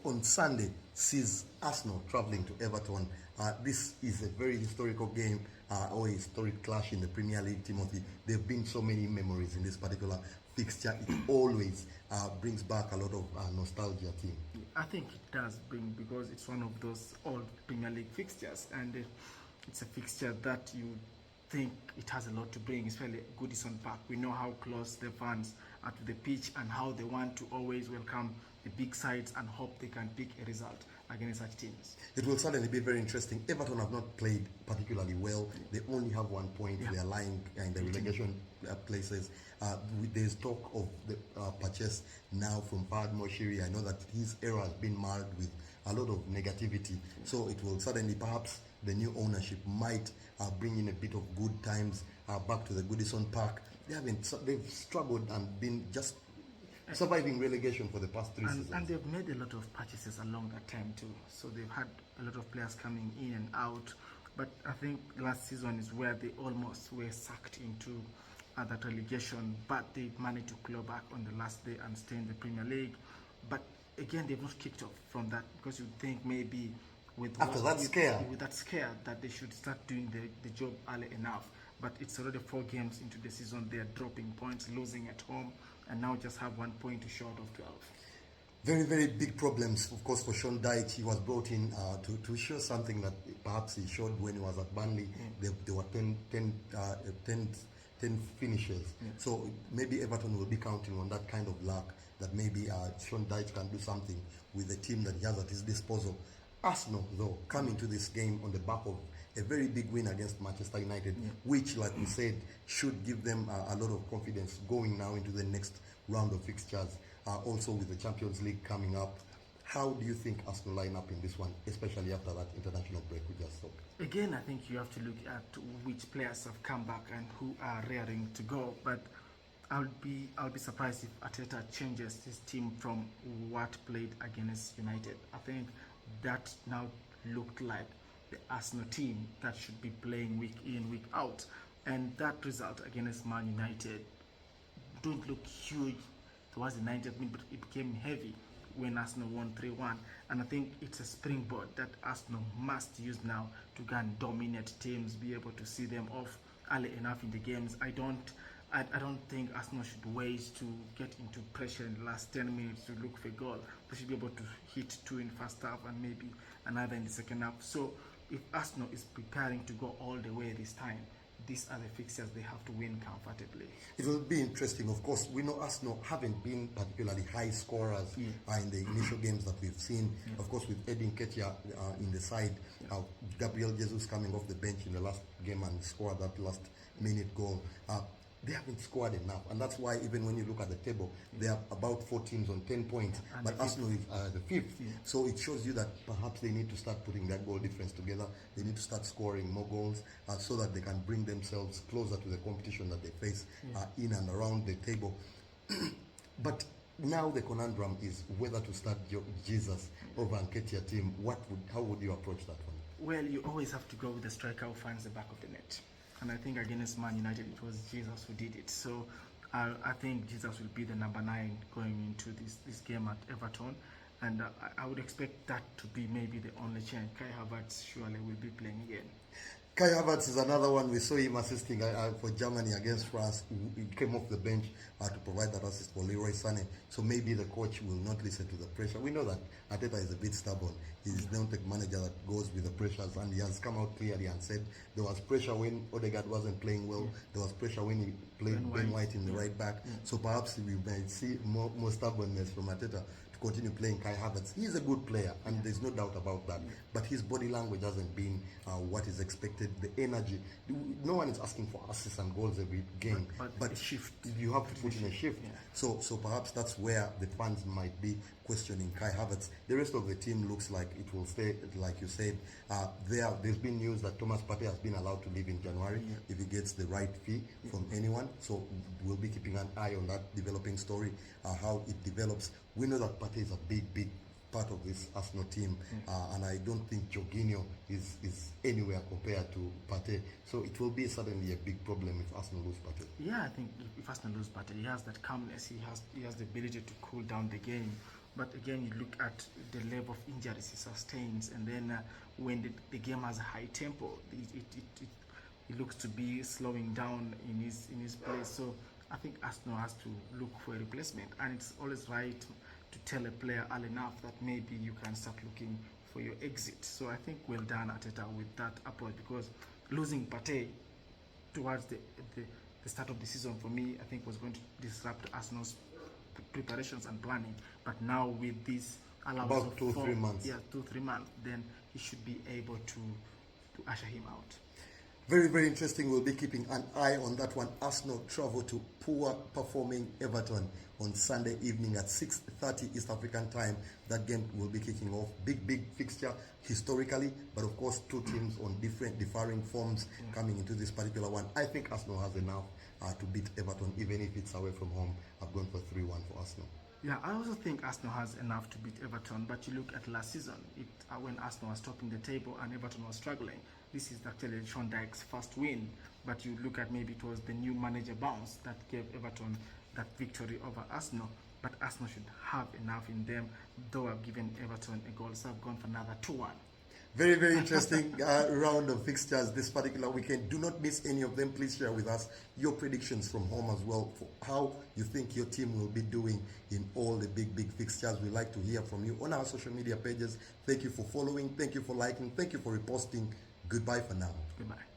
on Sunday sees Arsenal travelling to Everton. This is a very historical game or a historic clash in the Premier League, Timothy. There have been so many memories in this particular fixture. It always brings back a lot of nostalgia, team. I think it does bring, because it's one of those old Premier League fixtures, and it's a fixture that you think it has a lot to bring, especially Goodison Park. We know how close the fans are to the pitch and how they want to always welcome the big sides and hope they can pick a result against such teams. It will certainly be very interesting. Everton have not played particularly well. They only have 1 point. They are lying in the relegation places. There's talk of the purchase now from Fahad Moshiri. I know that his era has been marred with a lot of negativity. So it will certainly, perhaps the new ownership might bring in a bit of good times back to the Goodison Park. They've struggled and been just surviving relegation for the past 3 seasons. And they've made a lot of purchases along that time too. So they've had a lot of players coming in and out. But I think last season is where they almost were sucked into that relegation. But they managed to claw back on the last day and stay in the Premier League. But again, they've not kicked off from that, because you think maybe with that scare that they should start doing the job early enough. But it's already 4 games into the season. They are dropping points, losing at home, and now just have 1 point short of 12. Very, very big problems, of course, for Sean Dyche. He was brought in to show something that perhaps he showed when he was at Burnley. There were 10 finishes. So maybe Everton will be counting on that kind of luck, that maybe Sean Dyche can do something with the team that he has at his disposal. Arsenal, though, come into this game on the back of a very big win against Manchester United, which, like we said, should give them a lot of confidence going now into the next round of fixtures, also with the Champions League coming up. How do you think Arsenal line up in this one, especially after that international break we just saw? Again, I think you have to look at which players have come back and who are raring to go. But I'll be surprised if Arteta changes his team from what played against United. I think that now looked like the Arsenal team that should be playing week in, week out. And that result against Man United don't look huge towards the 90th minute, but it became heavy when Arsenal won 3-1. And I think it's a springboard that Arsenal must use now to go and dominate teams, be able to see them off early enough in the games. I don't think Arsenal should wait to get into pressure in the last 10 minutes to look for a goal. They should be able to hit 2 in first half and maybe another in the second half. So if Arsenal is preparing to go all the way this time, these are the fixtures they have to win comfortably. It will be interesting. Of course, we know Arsenal haven't been particularly high scorers in the initial games that we've seen. Of course, with Edin Ketia in the side, Gabriel Jesus coming off the bench in the last game and scored that last minute goal. They haven't scored enough, and that's why even when you look at the table, there are about 4 teams on 10 points, but Arsenal is the 5th. So it shows you that perhaps they need to start putting their goal difference together. They need to start scoring more goals so that they can bring themselves closer to the competition that they face in and around the table. But now the conundrum is whether to start Jesus over Nketiah team. How would you approach that one? Well, you always have to go with the striker who finds the back of the net. And I think against Man United, it was Jesus who did it. So I think Jesus will be the number 9 going into this game at Everton. And I would expect that to be maybe the only change. Kai Havertz surely will be playing again. Kai Havertz is another one. We saw him assisting for Germany against France. He came off the bench to provide that assist for Leroy Sané. So maybe the coach will not listen to the pressure. We know that Arteta is a bit stubborn. He's not a manager that goes with the pressures, and he has come out clearly and said there was pressure when Odegaard wasn't playing well. There was pressure when he played Ben White in the right back. So perhaps we might see more stubbornness from Arteta to continue playing Kai Havertz. He's a good player, and there's no doubt about that. But his body language hasn't been what is expected. The energy. No one is asking for assists and goals every game, but shift. You have to put in a shift. So perhaps that's where the fans might be questioning Kai Havertz. The rest of the team looks like it will stay, like you said. There's been news that Thomas Partey has been allowed to leave in January if he gets the right fee from anyone. So we'll be keeping an eye on that developing story, how it develops. We know that Partey is a big part of this Arsenal team, and I don't think Jorginho is anywhere compared to Partey. So it will be suddenly a big problem if Arsenal lose Partey. Yeah, I think if Arsenal lose Partey, he has that calmness. He has the ability to cool down the game But again, you look at the level of injuries he sustains, and then when the game has a high tempo, it looks to be slowing down in his play. So I think Arsenal has to look for a replacement, and it's always right to tell a player early enough that maybe you can start looking for your exit. So I think well done Arteta with that approach, because losing Partey towards the start of the season for me, I think was going to disrupt Arsenal's preparations and planning. But now with this allowance About of 2-3 months. yeah, 2-3 months, then he should be able to usher him out. Very, very interesting. We'll be keeping an eye on that one. Arsenal travel to poor performing Everton on Sunday evening at 6:30 East African time. That game will be kicking off. Big fixture historically, but of course two teams on differing forms coming into this particular one. I think Arsenal has enough to beat Everton, even if it's away from home. I've gone for 3-1 for Arsenal. Yeah, I also think Arsenal has enough to beat Everton, but you look at last season, when Arsenal was topping the table and Everton was struggling. This is actually Sean Dyche's first win, but you look at maybe it was the new manager bounce that gave Everton that victory over Arsenal. But Arsenal should have enough in them, though I've given Everton a goal, so I've gone for another 2-1. Very, very interesting round of fixtures this particular weekend. Do not miss any of them. Please share with us your predictions from home as well for how you think your team will be doing in all the big fixtures. We like to hear from you on our social media pages. Thank you for following. Thank you for liking. Thank you for reposting. Goodbye for now. Goodbye.